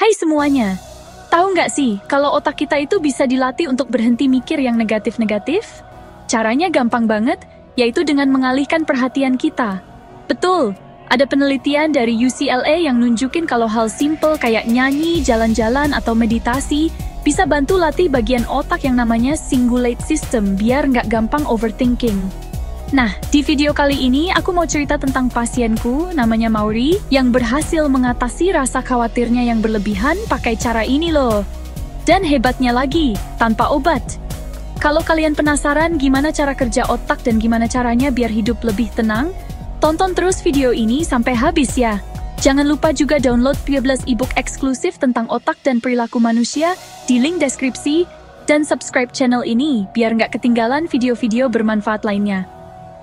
Hai semuanya, tahu nggak sih kalau otak kita itu bisa dilatih untuk berhenti mikir yang negatif-negatif? Caranya gampang banget, yaitu dengan mengalihkan perhatian kita. Betul, ada penelitian dari UCLA yang nunjukin kalau hal simple kayak nyanyi, jalan-jalan, atau meditasi bisa bantu latih bagian otak yang namanya cingulate system biar nggak gampang overthinking. Nah, di video kali ini aku mau cerita tentang pasienku, namanya Mauri, yang berhasil mengatasi rasa khawatirnya yang berlebihan pakai cara ini loh. Dan hebatnya lagi, tanpa obat. Kalau kalian penasaran gimana cara kerja otak dan gimana caranya biar hidup lebih tenang, tonton terus video ini sampai habis ya. Jangan lupa juga download 13 ebook eksklusif tentang otak dan perilaku manusia di link deskripsi, dan subscribe channel ini biar nggak ketinggalan video-video bermanfaat lainnya.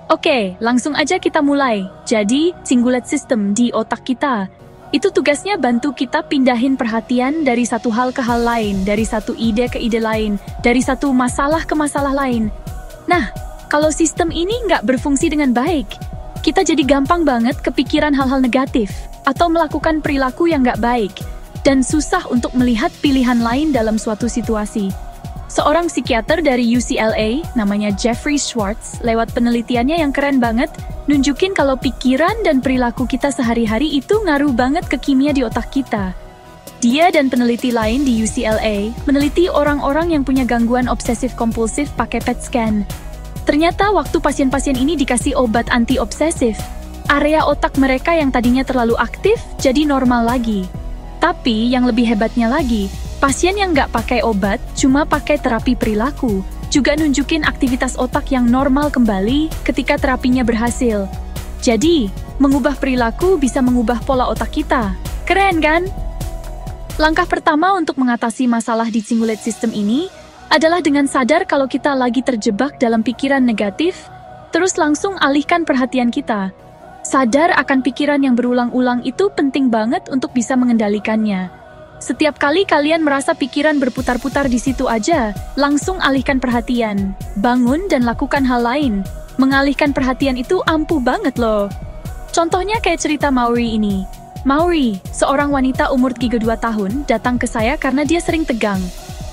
Oke, langsung aja kita mulai. Jadi, cingulate system di otak kita, itu tugasnya bantu kita pindahin perhatian dari satu hal ke hal lain, dari satu ide ke ide lain, dari satu masalah ke masalah lain. Nah, kalau sistem ini nggak berfungsi dengan baik, kita jadi gampang banget kepikiran hal-hal negatif, atau melakukan perilaku yang nggak baik, dan susah untuk melihat pilihan lain dalam suatu situasi. Seorang psikiater dari UCLA, namanya Jeffrey Schwartz, lewat penelitiannya yang keren banget, nunjukin kalau pikiran dan perilaku kita sehari-hari itu ngaruh banget ke kimia di otak kita. Dia dan peneliti lain di UCLA meneliti orang-orang yang punya gangguan obsesif-kompulsif pakai PET scan. Ternyata waktu pasien-pasien ini dikasih obat anti-obsesif, area otak mereka yang tadinya terlalu aktif jadi normal lagi. Tapi yang lebih hebatnya lagi, pasien yang nggak pakai obat, cuma pakai terapi perilaku, juga nunjukin aktivitas otak yang normal kembali ketika terapinya berhasil. Jadi, mengubah perilaku bisa mengubah pola otak kita. Keren kan? Langkah pertama untuk mengatasi masalah di cingulate system ini adalah dengan sadar kalau kita lagi terjebak dalam pikiran negatif, terus langsung alihkan perhatian kita. Sadar akan pikiran yang berulang-ulang itu penting banget untuk bisa mengendalikannya. Setiap kali kalian merasa pikiran berputar-putar di situ aja, langsung alihkan perhatian. Bangun dan lakukan hal lain. Mengalihkan perhatian itu ampuh banget loh. Contohnya kayak cerita Mauri ini. Mauri, seorang wanita umur 32 tahun, datang ke saya karena dia sering tegang.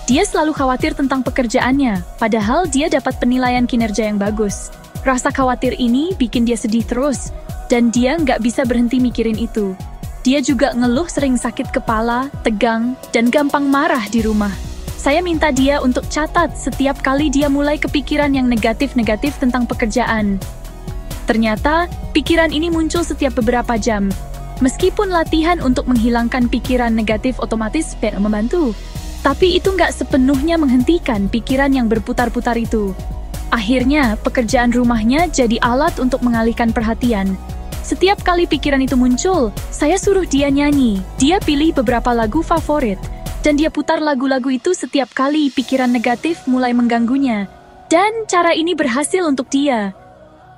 Dia selalu khawatir tentang pekerjaannya, padahal dia dapat penilaian kinerja yang bagus. Rasa khawatir ini bikin dia sedih terus, dan dia nggak bisa berhenti mikirin itu. Dia juga ngeluh sering sakit kepala, tegang, dan gampang marah di rumah. Saya minta dia untuk catat setiap kali dia mulai kepikiran yang negatif-negatif tentang pekerjaan. Ternyata, pikiran ini muncul setiap beberapa jam. Meskipun latihan untuk menghilangkan pikiran negatif otomatis membantu, tapi itu nggak sepenuhnya menghentikan pikiran yang berputar-putar itu. Akhirnya, pekerjaan rumahnya jadi alat untuk mengalihkan perhatian. Setiap kali pikiran itu muncul, saya suruh dia nyanyi. Dia pilih beberapa lagu favorit, dan dia putar lagu-lagu itu setiap kali pikiran negatif mulai mengganggunya. Dan cara ini berhasil untuk dia.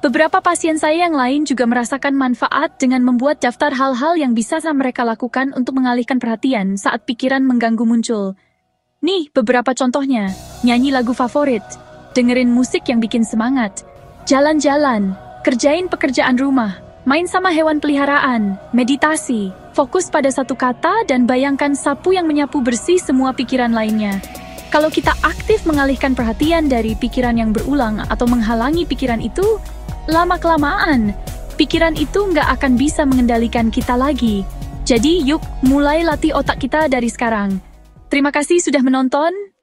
Beberapa pasien saya yang lain juga merasakan manfaat dengan membuat daftar hal-hal yang bisa mereka lakukan untuk mengalihkan perhatian saat pikiran mengganggu muncul. Nih beberapa contohnya: nyanyi lagu favorit, dengerin musik yang bikin semangat, jalan-jalan, kerjain pekerjaan rumah, main sama hewan peliharaan, meditasi, fokus pada satu kata, dan bayangkan sapu yang menyapu bersih semua pikiran lainnya. Kalau kita aktif mengalihkan perhatian dari pikiran yang berulang atau menghalangi pikiran itu, lama-kelamaan, pikiran itu nggak akan bisa mengendalikan kita lagi. Jadi yuk, mulai latih otak kita dari sekarang. Terima kasih sudah menonton.